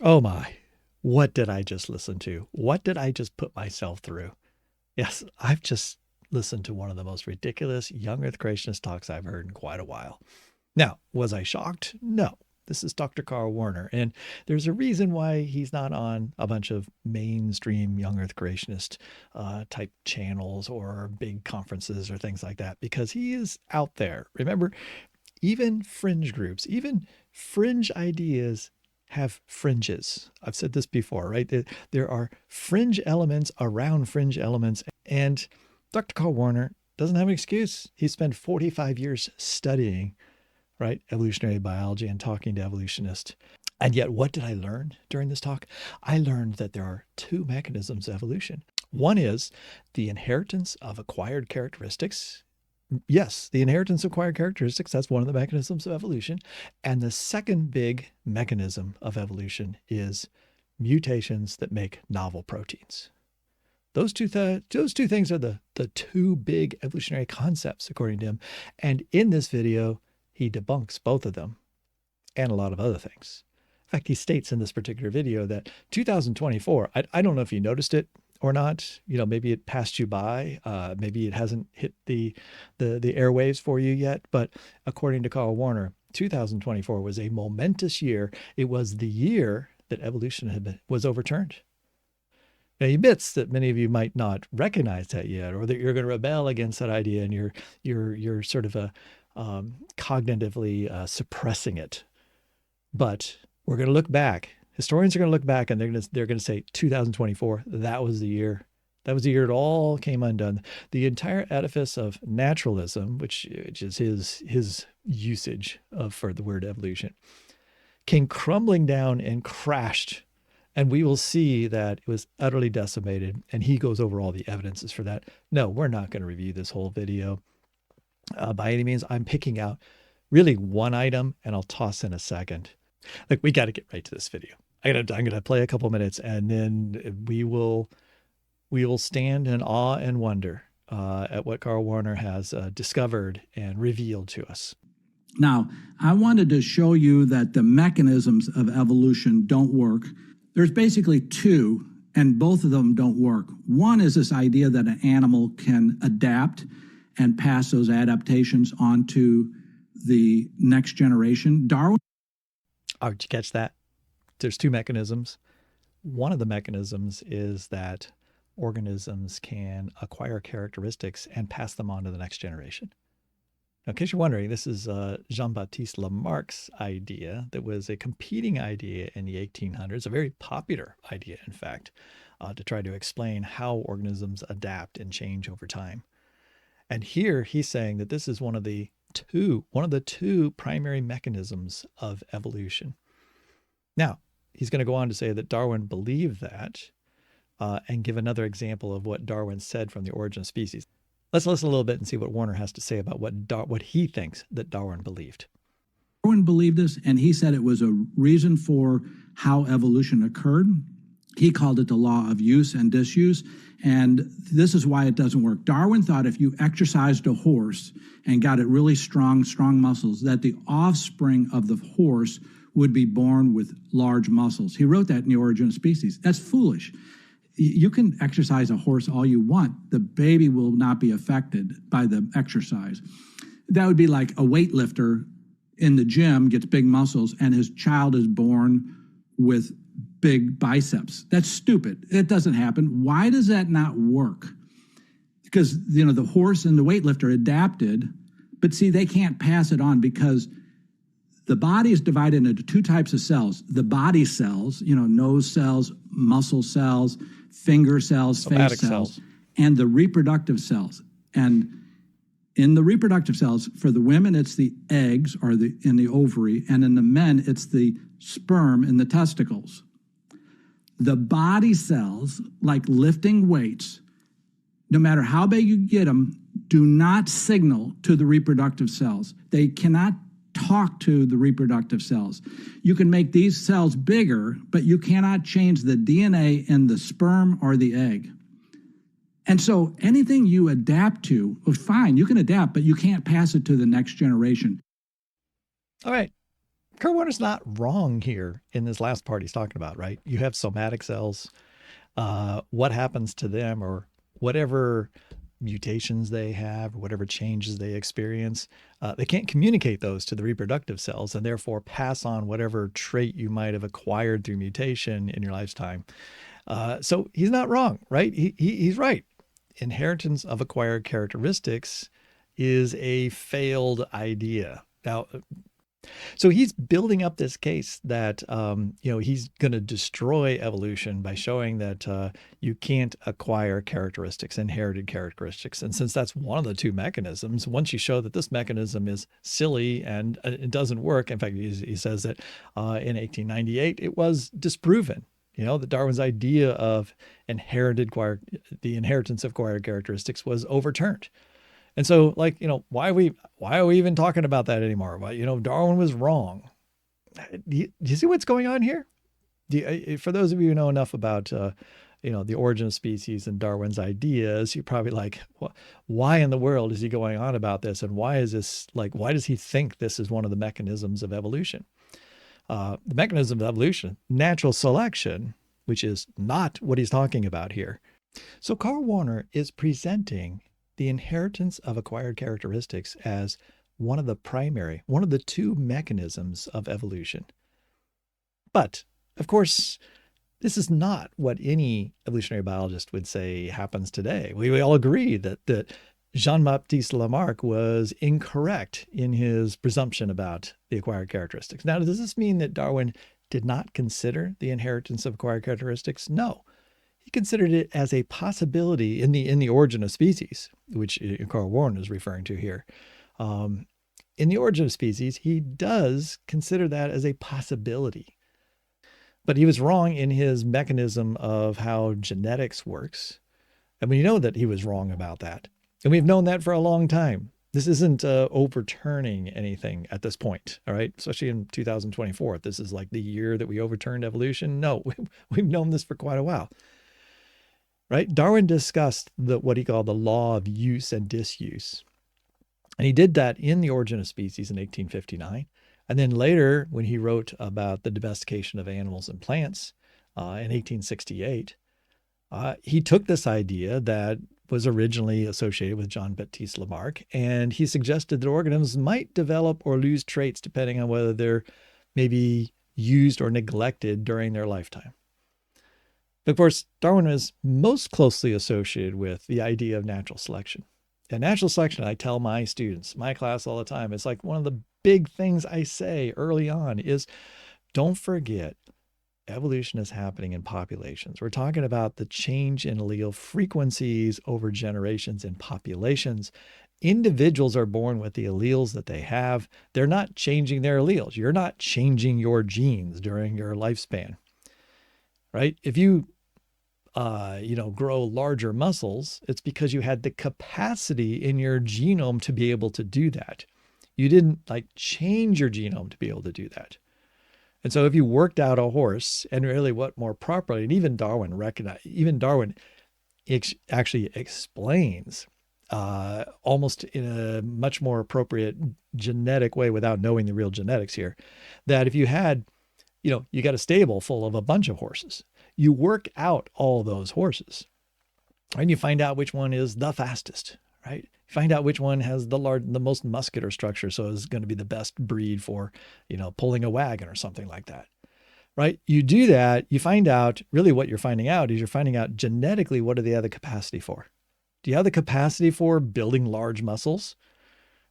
Oh my, what did I just listen to? What did I just put myself through? Yes, I've just listened to one of the most ridiculous young earth creationist talks I've heard in quite a while. Now, was I shocked? No. This is Dr. Carl Werner, and there's a reason why he's not on a bunch of mainstream young earth creationist type channels or big conferences or things like that, because he is out there. Remember, even fringe groups, even fringe ideas have fringes. I've said this before, right? There are fringe elements around fringe elements. And Dr. Carl Werner doesn't have an excuse. He spent 45 years studying, right, evolutionary biology and talking to evolutionists. And yet, what did I learn during this talk? I learned that there are two mechanisms of evolution. One is the inheritance of acquired characteristics. Yes, the inheritance of acquired characteristics, that's one of the mechanisms of evolution. And the second big mechanism of evolution is mutations that make novel proteins. Those two things are the two big evolutionary concepts, according to him. And in this video, he debunks both of them and a lot of other things. In fact, he states in this particular video that 2024, I don't know if you noticed it or not. You know, maybe it passed you by. Maybe it hasn't hit the airwaves for you yet. But according to Carl Werner, 2024 was a momentous year. It was the year that evolution was overturned. Now, he admits that many of you might not recognize that yet, or that you're going to rebel against that idea, and you're sort of cognitively suppressing it. But we're going to look back. Historians are going to look back, and they're going to say 2024. That was the year. That was the year it all came undone. The entire edifice of naturalism, which is his usage for the word evolution, came crumbling down and crashed. And we will see that it was utterly decimated. And he goes over all the evidences for that. No, we're not going to review this whole video by any means. I'm picking out really one item, and I'll toss in a second. Like, we got to get right to this video. I'm going to play a couple minutes, and then we will stand in awe and wonder at what Carl Werner has discovered and revealed to us. Now, I wanted to show you that the mechanisms of evolution don't work. There's basically two, and both of them don't work. One is this idea that an animal can adapt and pass those adaptations on to the next generation. Darwin. Oh, did you catch that? There's two mechanisms. One of the mechanisms is that organisms can acquire characteristics and pass them on to the next generation. Now, in case you're wondering, this is Jean-Baptiste Lamarck's idea that was a competing idea in the 1800s, a very popular idea, in fact, to try to explain how organisms adapt and change over time. And here he's saying that this is one of the two primary mechanisms of evolution. Now, he's going to go on to say that Darwin believed that and give another example of what Darwin said from the origin of species. Let's listen a little bit and see what Werner has to say about what he thinks that Darwin believed. Darwin believed this, and he said it was a reason for how evolution occurred. He called it the law of use and disuse, and this is why it doesn't work. Darwin thought if you exercised a horse and got it really strong muscles, that the offspring of the horse would be born with large muscles. He wrote that in The Origin of Species. That's foolish. You can exercise a horse all you want. The baby will not be affected by the exercise. That would be like a weightlifter in the gym gets big muscles and his child is born with big biceps. That's stupid. It doesn't happen. Why does that not work? Because, the horse and the weightlifter adapted, but see, they can't pass it on because the body is divided into two types of cells. The body cells, nose cells, muscle cells, finger cells, Somatic face cells, and the reproductive cells. And in the reproductive cells, for the women, it's the eggs or in the ovary, and in the men, it's the sperm in the testicles. The body cells, like lifting weights, no matter how big you get them, do not signal to the reproductive cells. They cannot talk to the reproductive cells. You can make these cells bigger, but you cannot change the DNA in the sperm or the egg. And so anything you adapt to, fine, you can adapt, but you can't pass it to the next generation. All right. Kurt Warner's not wrong here in this last part he's talking about, right? You have somatic cells. What happens to them, or whatever mutations they have, or whatever changes they experience, they can't communicate those to the reproductive cells and therefore pass on whatever trait you might have acquired through mutation in your lifetime. So he's not wrong, right? He's right. Inheritance of acquired characteristics is a failed idea. Now, so he's building up this case that he's going to destroy evolution by showing that you can't acquire characteristics, inherited characteristics. And since that's one of the two mechanisms, once you show that this mechanism is silly and it doesn't work, in fact, he says that in 1898 it was disproven. That Darwin's idea of the inheritance of acquired characteristics was overturned. And so, why are we even talking about that anymore? Well, Darwin was wrong. Do you see what's going on here? For those of you who know enough about, the origin of species and Darwin's ideas, you're probably like, why in the world is he going on about this? And why does he think this is one of the mechanisms of evolution? The mechanism of evolution, natural selection, which is not what he's talking about here. So Carl Warner is presenting the inheritance of acquired characteristics as one of the two mechanisms of evolution. But, of course, this is not what any evolutionary biologist would say happens today. We all agree that Jean-Baptiste Lamarck was incorrect in his presumption about the acquired characteristics. Now, does this mean that Darwin did not consider the inheritance of acquired characteristics? No. He considered it as a possibility in the origin of species, which Carl Warner is referring to here. In the origin of species, he does consider that as a possibility. But he was wrong in his mechanism of how genetics works. And we know that he was wrong about that. And we've known that for a long time. This isn't overturning anything at this point, all right? Especially in 2024. This is like the year that we overturned evolution. No, we've known this for quite a while. Right? Darwin discussed what he called the law of use and disuse. And he did that in The Origin of Species in 1859. And then later, when he wrote about the domestication of animals and plants in 1868, he took this idea that was originally associated with Jean-Baptiste Lamarck, and he suggested that organisms might develop or lose traits depending on whether they're maybe used or neglected during their lifetime. Of course, Darwin is most closely associated with the idea of natural selection. And natural selection, I tell my students, my class all the time, it's like one of the big things I say early on is don't forget evolution is happening in populations. We're talking about the change in allele frequencies over generations in populations. Individuals are born with the alleles that they have. They're not changing their alleles. You're not changing your genes during your lifespan, right? If you grow larger muscles, it's because you had the capacity in your genome to be able to do that. You didn't change your genome to be able to do that. And so if you worked out a horse, and really what more properly, and even Darwin actually explains almost in a much more appropriate genetic way without knowing the real genetics here, that if you had, you got a stable full of a bunch of horses, you work out all those horses, and you find out which one is the fastest, right? You find out which one has the most muscular structure, so is going to be the best breed for, pulling a wagon or something like that, right? You do that, you find out, really what you're finding out is you're finding out genetically what do they have the capacity for. Do you have the capacity for building large muscles,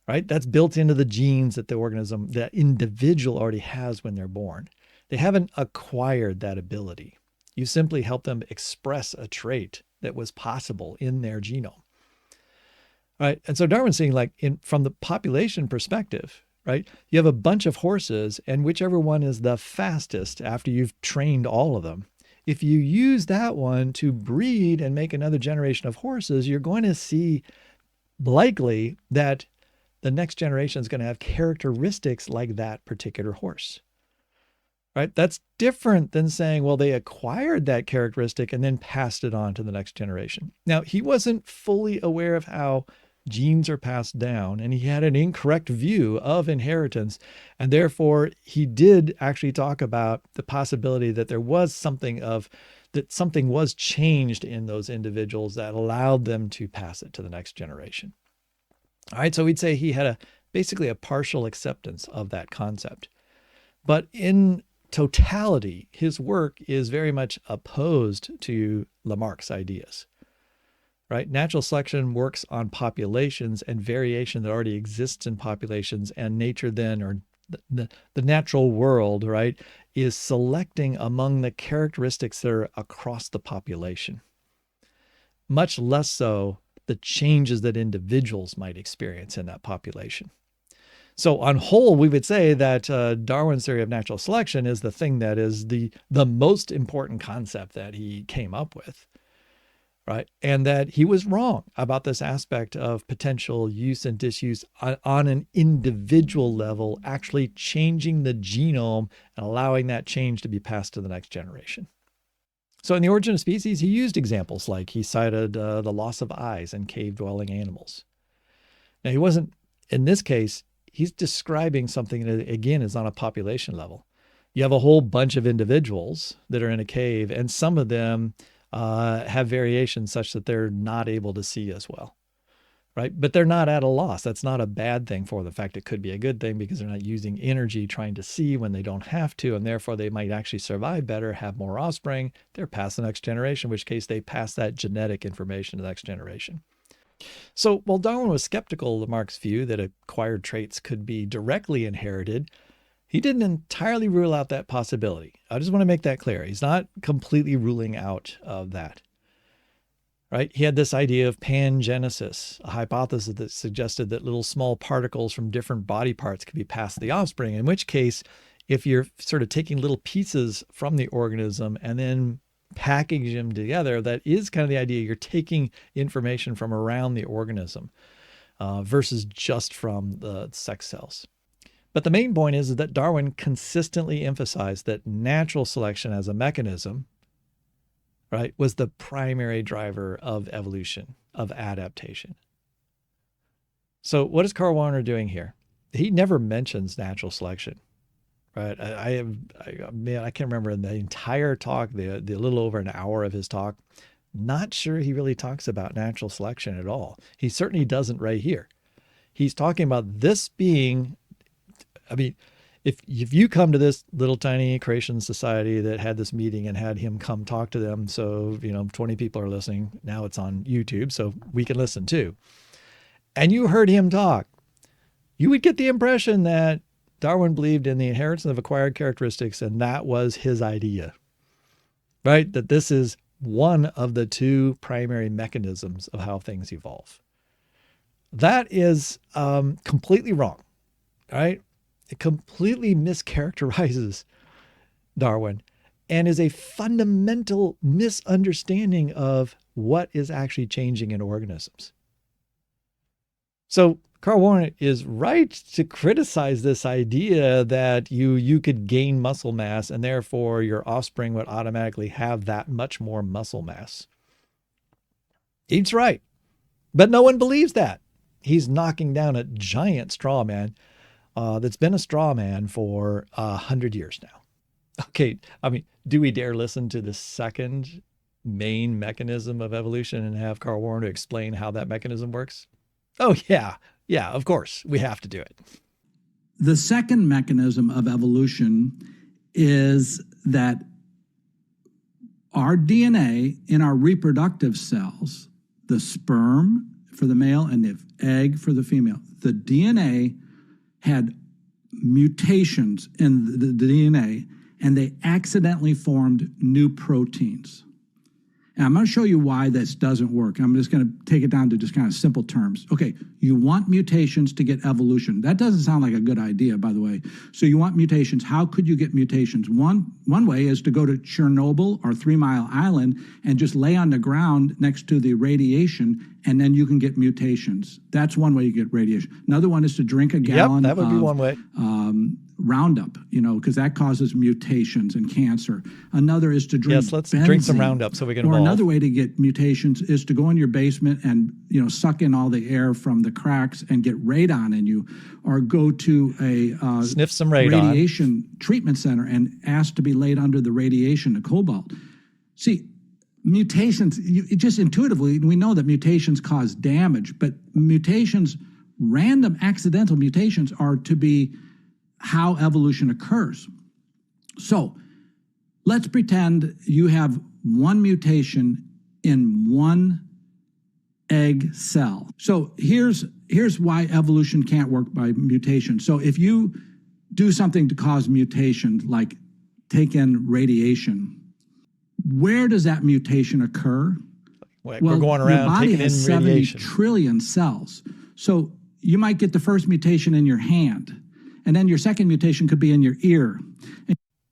right? That's built into the genes that the organism, that individual already has when they're born. They haven't acquired that ability. You simply help them express a trait that was possible in their genome. Right? And so Darwin's saying, from the population perspective, right? You have a bunch of horses, and whichever one is the fastest after you've trained all of them, if you use that one to breed and make another generation of horses, you're going to see likely that the next generation is going to have characteristics like that particular horse. Right? That's different than saying, well, they acquired that characteristic and then passed it on to the next generation. Now, he wasn't fully aware of how genes are passed down, and he had an incorrect view of inheritance. And therefore, he did actually talk about the possibility that there was that something was changed in those individuals that allowed them to pass it to the next generation. All right, so we'd say he had basically a partial acceptance of that concept. But in totality, his work is very much opposed to Lamarck's ideas. Right? Natural selection works on populations and variation that already exists in populations, and nature then, or the natural world, right, is selecting among the characteristics that are across the population. Much less so the changes that individuals might experience in that population. So on whole, we would say that Darwin's theory of natural selection is the thing that is the most important concept that he came up with. Right. And that he was wrong about this aspect of potential use and disuse on an individual level, actually changing the genome and allowing that change to be passed to the next generation. So in The Origin of Species, he used examples like he cited the loss of eyes in cave-dwelling animals. Now, he wasn't, in this case, he's describing something that, again, is on a population level. You have a whole bunch of individuals that are in a cave, and some of them have variations such that they're not able to see as well, right? But they're not at a loss. That's not a bad thing for them. In fact, it could be a good thing because they're not using energy trying to see when they don't have to, and therefore they might actually survive better, have more offspring. They're past the next generation, in which case they pass that genetic information to the next generation. So while Darwin was skeptical of Lamarck's view that acquired traits could be directly inherited, he didn't entirely rule out that possibility. I just want to make that clear. He's not completely ruling out of that. Right? He had this idea of pangenesis, a hypothesis that suggested that little small particles from different body parts could be passed to the offspring, in which case, if you're sort of taking little pieces from the organism and then packaging them together, that is kind of the idea. You're taking information from around the organism versus just from the sex cells. But the main point is that Darwin consistently emphasized that natural selection as a mechanism, right, was the primary driver of evolution, of adaptation. So what is Carl Werner doing here? He never mentions natural selection, right? I can't remember in the entire talk, the little over an hour of his talk, not sure he really talks about natural selection at all. He certainly doesn't right here. He's talking about this being, I mean, if you come to this little tiny creation society that had this meeting and had him come talk to them, so, 20 people are listening. Now it's on YouTube, so we can listen too. And you heard him talk, you would get the impression that Darwin believed in the inheritance of acquired characteristics, and that was his idea, right? That this is one of the two primary mechanisms of how things evolve. That is completely wrong, right? It completely mischaracterizes Darwin and is a fundamental misunderstanding of what is actually changing in organisms. So Carl Werner is right to criticize this idea that you could gain muscle mass and therefore your offspring would automatically have that much more muscle mass. He's right, but no one believes that. He's knocking down a giant straw man that's been a straw man for 100 years now. Okay, I mean, do we dare listen to the second main mechanism of evolution and have Carl Werner explain how that mechanism works? Oh, yeah, of course, we have to do it. The second mechanism of evolution is that our DNA in our reproductive cells, the sperm for the male and the egg for the female, the DNA had mutations in the DNA, and they accidentally formed new proteins. And I'm going to show you why this doesn't work. I'm just going to take it down to just kind of simple terms. Okay, you want mutations to get evolution. That doesn't sound like a good idea, by the way. So you want mutations. How could you get mutations? One way is to go to Chernobyl or 3 Mile Island and just lay on the ground next to the radiation, and then you can get mutations. That's one way you get radiation. Another one is to drink a gallon that would be one way. Roundup, because that causes mutations and cancer. Another is to drink Yes, let's benzene. drink some Roundup so we can Or evolve. another way to get mutations is to go in your basement and suck in all the air from the cracks and get radon in you, or go to a sniff some radon. radiation treatment center and ask to be laid under the radiation, the cobalt. See, mutations, just intuitively, we know that mutations cause damage, but mutations, random accidental mutations, are to be how evolution occurs. So let's pretend you have one mutation in one egg cell. So here's why evolution can't work by mutation. So if you do something to cause mutation, like take in radiation, where does that mutation occur? We're going around your body taking has in 70 radiation. trillion cells. So you might get the first mutation in your hand, and then your second mutation could be in your ear.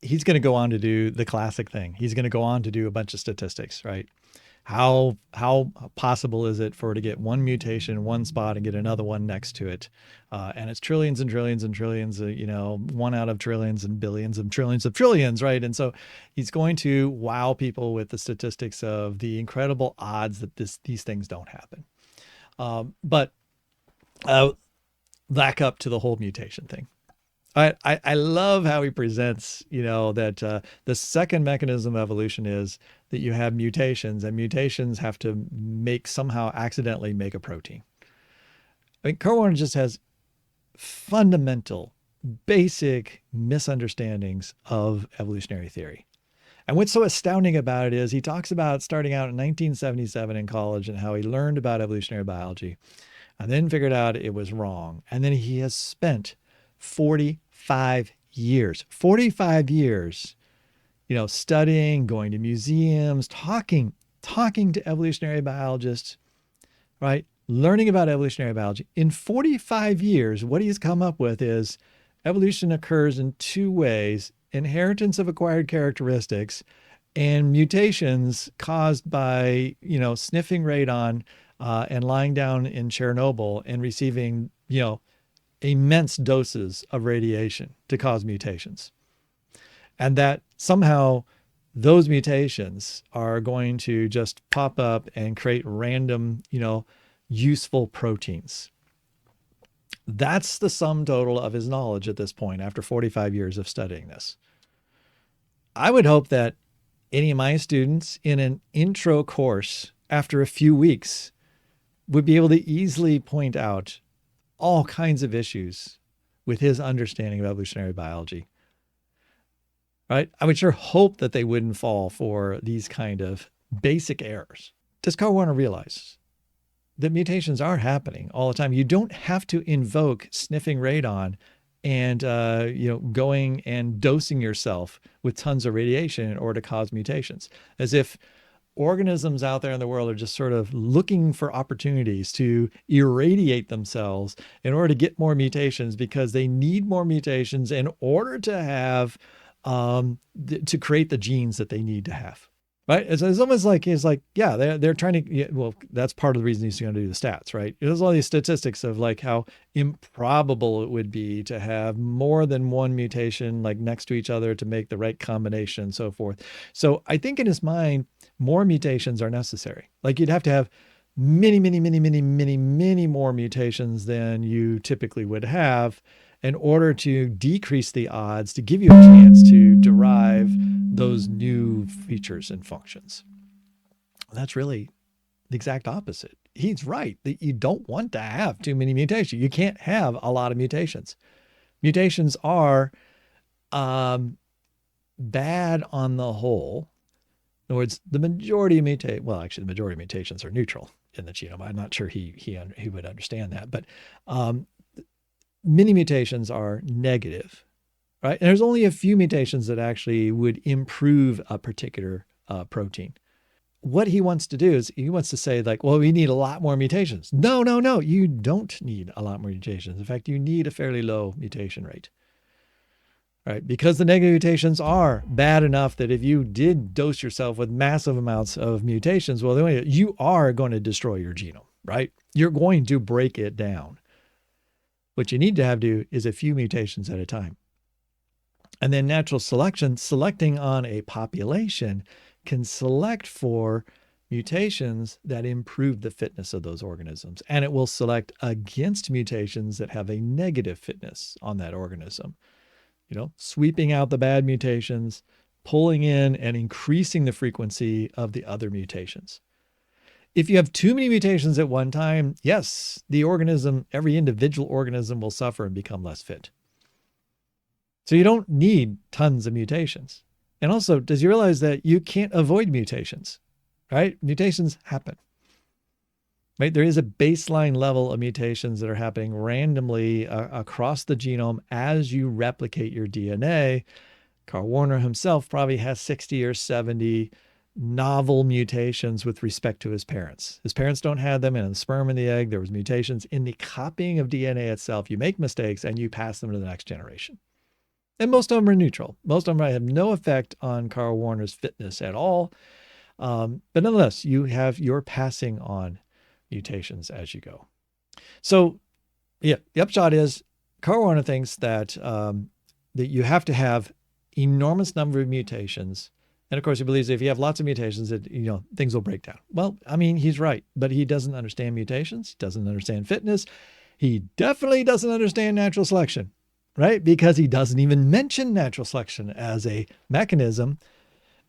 He's going to go on to do the classic thing. He's going to go on to do a bunch of statistics, right? How possible is it for it to get one mutation in one spot and get another one next to it? And it's trillions and trillions and trillions, one out of trillions and billions of trillions, right? And so he's going to wow people with the statistics of the incredible odds that these things don't happen. But back up to the whole mutation thing. I love how he presents, that the second mechanism of evolution is that you have mutations, and mutations have to somehow accidentally make a protein. I mean, Kurt Warner just has fundamental, basic misunderstandings of evolutionary theory. And what's so astounding about it is he talks about starting out in 1977 in college and how he learned about evolutionary biology and then figured out it was wrong. And then he has spent 45 years, studying, going to museums, talking to evolutionary biologists, right? Learning about evolutionary biology. In 45 years, what he's come up with is evolution occurs in two ways: inheritance of acquired characteristics and mutations caused by, sniffing radon and lying down in Chernobyl and receiving, immense doses of radiation to cause mutations. And that somehow those mutations are going to just pop up and create random, useful proteins. That's the sum total of his knowledge at this point after 45 years of studying this. I would hope that any of my students in an intro course after a few weeks would be able to easily point out all kinds of issues with his understanding of evolutionary biology, right? I would sure hope that they wouldn't fall for these kind of basic errors. Does Kurt Warner realize that mutations are happening all the time? You don't have to invoke sniffing radon and, going and dosing yourself with tons of radiation in order to cause mutations, as if organisms out there in the world are just sort of looking for opportunities to irradiate themselves in order to get more mutations, because they need more mutations in order to have, to create the genes that they need to have. Right? It's almost like, they're trying to, that's part of the reason he's going to do the stats, right? There's all these statistics of like how improbable it would be to have more than one mutation like next to each other to make the right combination and so forth. So I think in his mind, more mutations are necessary. Like you'd have to have many more mutations than you typically would have in order to decrease the odds, to give you a chance to derive those new features and functions. That's really the exact opposite. He's right that you don't want to have too many mutations. You can't have a lot of mutations. Mutations are bad on the whole. In other words, the majority of the majority of mutations are neutral in the genome. I'm not sure he would understand that, but many mutations are negative, right? And there's only a few mutations that actually would improve a particular protein. What he wants to do is he wants to say like, well, we need a lot more mutations. No, you don't need a lot more mutations. In fact, you need a fairly low mutation rate, right? Because the negative mutations are bad enough that if you did dose yourself with massive amounts of mutations, you are going to destroy your genome, right? You're going to break it down. What you need to do is a few mutations at a time. And then natural selection, selecting on a population, can select for mutations that improve the fitness of those organisms. And it will select against mutations that have a negative fitness on that organism. Sweeping out the bad mutations, pulling in and increasing the frequency of the other mutations. If you have too many mutations at one time, yes, the organism, every individual organism will suffer and become less fit. So you don't need tons of mutations. And also, does you realize that you can't avoid mutations, right? Mutations happen, right? There is a baseline level of mutations that are happening randomly across the genome as you replicate your DNA. Carl Werner himself probably has 60 or 70 novel mutations with respect to his parents. His parents don't have them in the sperm and the egg. There was mutations in the copying of DNA itself. You make mistakes and you pass them to the next generation. And most of them are neutral. Most of them have no effect on Carl Werner's fitness at all. But nonetheless, you're passing on mutations as you go. So yeah, the upshot is Carl Werner thinks that that you have to have enormous number of mutations. And of course, he believes if you have lots of mutations, that things will break down. Well, I mean, he's right, but he doesn't understand mutations. He doesn't understand fitness. He definitely doesn't understand natural selection, right? Because he doesn't even mention natural selection as a mechanism.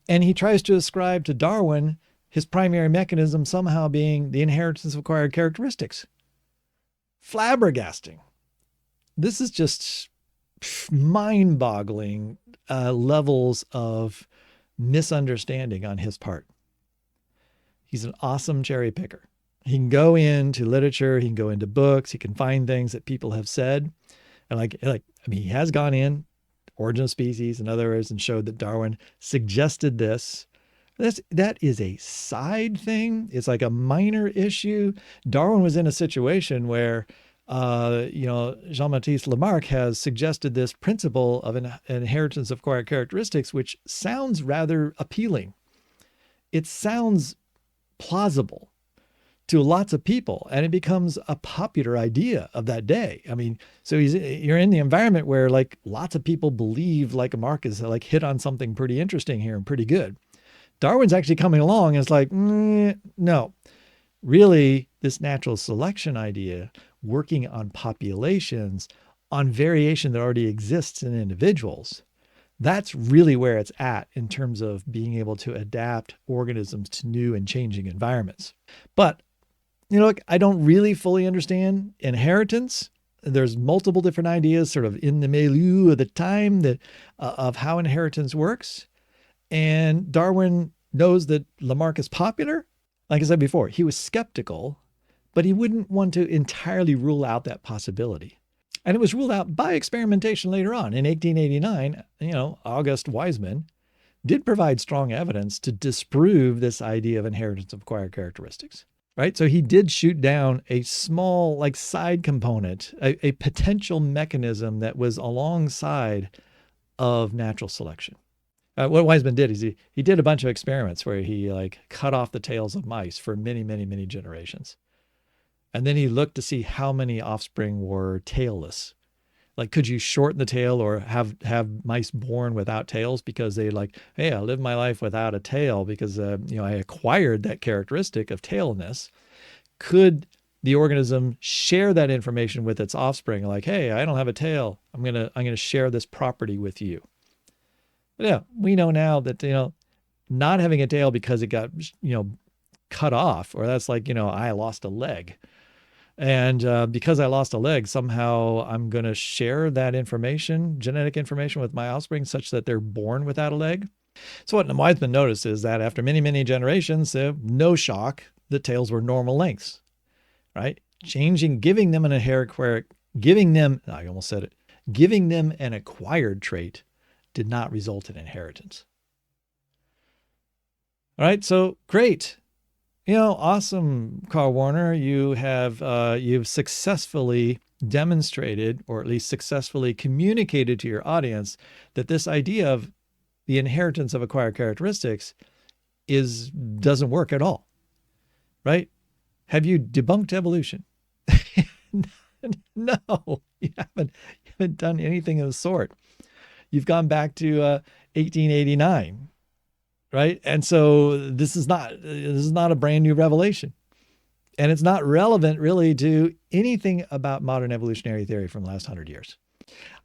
And he tries to ascribe to Darwin his primary mechanism somehow being the inheritance of acquired characteristics. Flabbergasting. This is just mind-boggling levels of misunderstanding on his part. He's an awesome cherry picker. He can go into literature, he can go into books, he can find things that people have said. And he has gone in Origin of Species and others and showed that Darwin suggested this. That is a side thing. It's like a minor issue. Darwin was in a situation where Jean-Baptiste Lamarck has suggested this principle of an inheritance of acquired characteristics, which sounds rather appealing. It sounds plausible to lots of people, and it becomes a popular idea of that day. I mean, so you're in the environment where lots of people believe Lamarck is hit on something pretty interesting here and pretty good. Darwin's actually coming along and it's like, no, really, this natural selection idea, working on populations, on variation that already exists in individuals, that's really where it's at in terms of being able to adapt organisms to new and changing environments. But, I don't really fully understand inheritance. There's multiple different ideas sort of in the milieu of the time that of how inheritance works. And Darwin knows that Lamarck is popular. Like I said before, he was skeptical, but he wouldn't want to entirely rule out that possibility. And it was ruled out by experimentation later on. In 1889, August Weismann did provide strong evidence to disprove this idea of inheritance of acquired characteristics, right? So he did shoot down a small side component, a potential mechanism that was alongside of natural selection. What Weismann did is he did a bunch of experiments where he cut off the tails of mice for many, many, many generations. And then he looked to see how many offspring were tailless. Could you shorten the tail or have mice born without tails because they hey, I lived my life without a tail because, I acquired that characteristic of tailless. Could the organism share that information with its offspring? Hey, I don't have a tail. I'm going to share this property with you. But yeah, we know now that, not having a tail because it got, cut off, or that's I lost a leg. And because I lost a leg, somehow I'm going to share that information, genetic information, with my offspring such that they're born without a leg. So what Weismann noticed is that after many, many generations, no shock, the tails were normal lengths, right? Giving them an acquired trait did not result in inheritance. All right, so great. Awesome, Carl Werner. You've successfully demonstrated, or at least successfully communicated to your audience, that this idea of the inheritance of acquired characteristics doesn't work at all, right? Have you debunked evolution? No, you haven't done anything of the sort. You've gone back to 1889, right? And so this is not a brand new revelation. And it's not relevant really to anything about modern evolutionary theory from the last 100 years.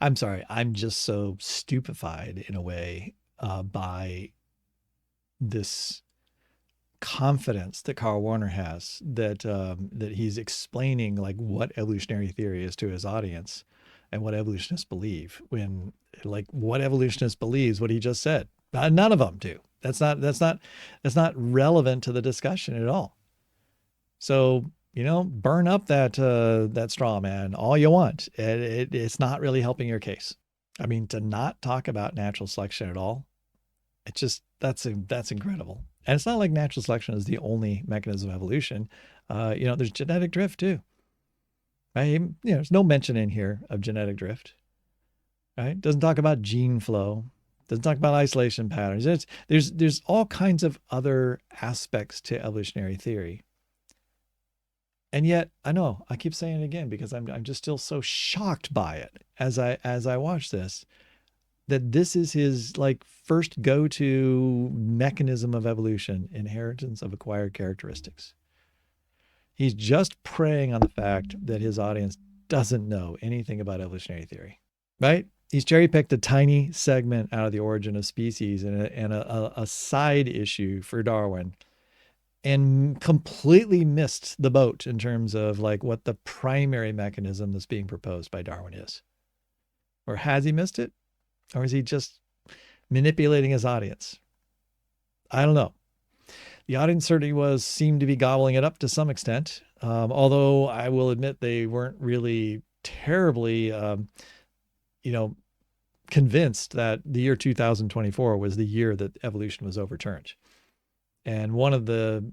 I'm sorry, I'm just so stupefied in a way by this confidence that Carl Werner has that he's explaining like what evolutionary theory is to his audience and what evolutionists believe, when like what evolutionists believes what he just said. None of them do. That's not relevant to the discussion at all. So, burn up that straw man all you want. It's not really helping your case. I mean, to not talk about natural selection at all, it's just that's incredible. And it's not like natural selection is the only mechanism of evolution. There's genetic drift too, right? There's no mention in here of genetic drift, right? Doesn't talk about gene flow. Doesn't talk about isolation patterns. There's all kinds of other aspects to evolutionary theory. And yet, I know I keep saying it again because I'm just still so shocked by it as I watch this, that this is his like first go-to mechanism of evolution, inheritance of acquired characteristics. He's just preying on the fact that his audience doesn't know anything about evolutionary theory, right? He's cherry picked a tiny segment out of the origin of species and a side issue for Darwin, and completely missed the boat in terms of like what the primary mechanism that's being proposed by Darwin is. Or has he missed it? Or is he just manipulating his audience? I don't know. The audience certainly seemed to be gobbling it up to some extent, although I will admit they weren't really terribly, convinced that the year 2024 was the year that evolution was overturned. And one of the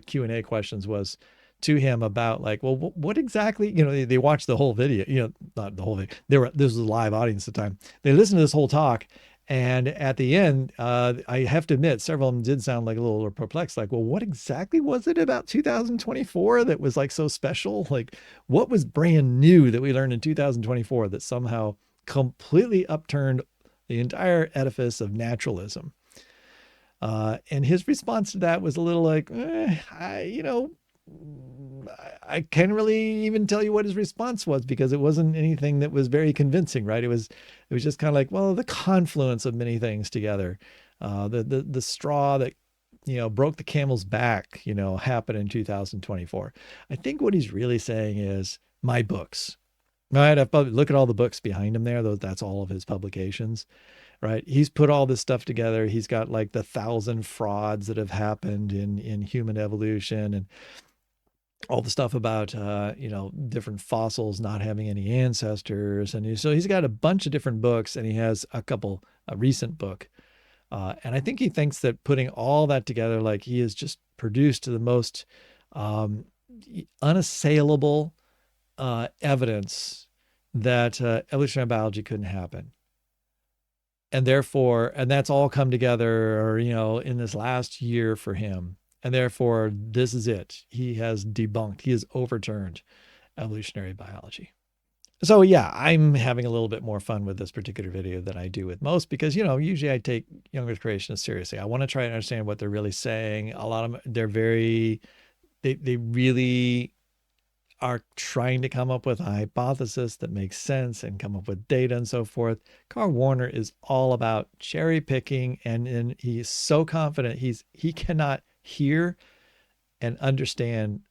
Q&A questions was to him about like, well, what exactly, they watched the whole video, not the whole video. This was a live audience at the time. They listened to this whole talk. And at the end, I have to admit, several of them did sound like a little perplexed. Like, well, what exactly was it about 2024 that was like so special? Like, what was brand new that we learned in 2024 that somehow completely upturned the entire edifice of naturalism? And his response to that was a little like, I can't really even tell you what his response was because it wasn't anything that was very convincing, right? It was just kind of like, well, the confluence of many things together, the straw that broke the camel's back, happened in 2024. I think what he's really saying is my books, right? Look at all the books behind him there. That's all of his publications. Right. He's put all this stuff together. He's got like the 1,000 frauds that have happened in human evolution and all the stuff about, different fossils not having any ancestors. And so he's got a bunch of different books, and he has a recent book. And I think he thinks that putting all that together, like he has just produced the most unassailable evidence that evolutionary biology couldn't happen. And therefore, and that's all come together, in this last year for him. And therefore, this is it. He has debunked, he has overturned evolutionary biology. So yeah, I'm having a little bit more fun with this particular video than I do with most because, usually I take younger creationists seriously. I want to try and understand what they're really saying. A lot of them, they really are trying to come up with a hypothesis that makes sense and come up with data and so forth. Carl Werner is all about cherry picking, and he's so confident he cannot hear and understand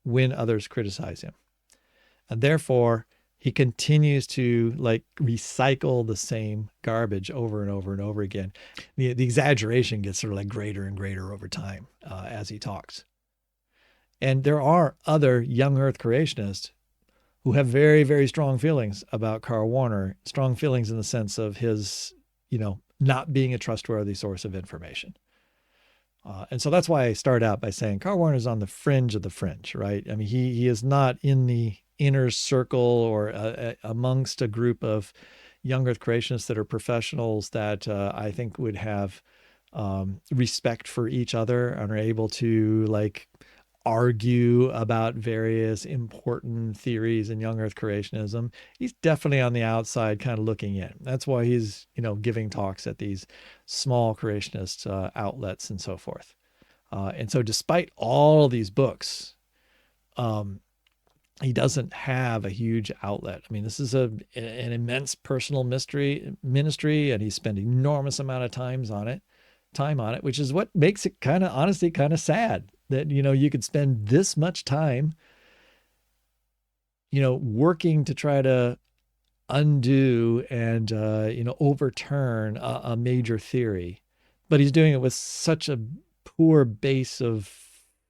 when others criticize him. And therefore, he continues to like recycle the same garbage over and over and over again. The exaggeration gets sort of like greater and greater over time as he talks. And there are other young earth creationists who have very, very strong feelings about Carl Werner, strong feelings in the sense of his, not being a trustworthy source of information. And so that's why I start out by saying Carl Werner is on the fringe of the fringe, right? I mean, he is not in the inner circle or amongst a group of young earth creationists that are professionals that I think would have respect for each other and are able to like argue about various important theories in young earth creationism. He's definitely on the outside kind of looking in. That's why he's, giving talks at these small creationist outlets and so forth. And so despite all these books, um, he doesn't have a huge outlet. I mean, this is an immense personal ministry, and he spent enormous amount of time on it, which is what makes it kind of honestly kind of sad that you could spend this much time working to try to undo and overturn a major theory, but he's doing it with such a poor base of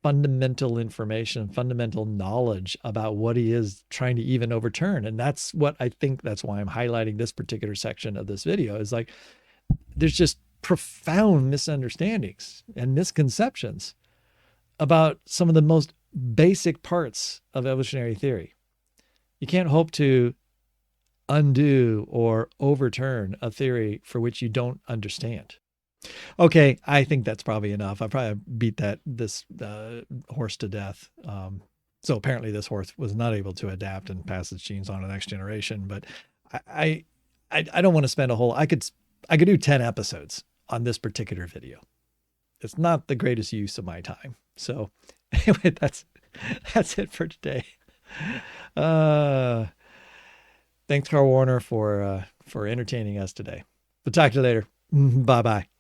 fundamental information, fundamental knowledge about what he is trying to even overturn. And that's what I think, that's why I'm highlighting this particular section of this video, is like there's just profound misunderstandings and misconceptions about some of the most basic parts of evolutionary theory. You can't hope to undo or overturn a theory for which you don't understand. Okay, I think that's probably enough. I probably beat this horse to death. So apparently this horse was not able to adapt and pass its genes on to the next generation. But I don't want to spend a whole. I could do 10 episodes on this particular video. It's not the greatest use of my time. So anyway, that's it for today. Thanks, Carl Werner, for entertaining us today. We'll talk to you later. Bye bye.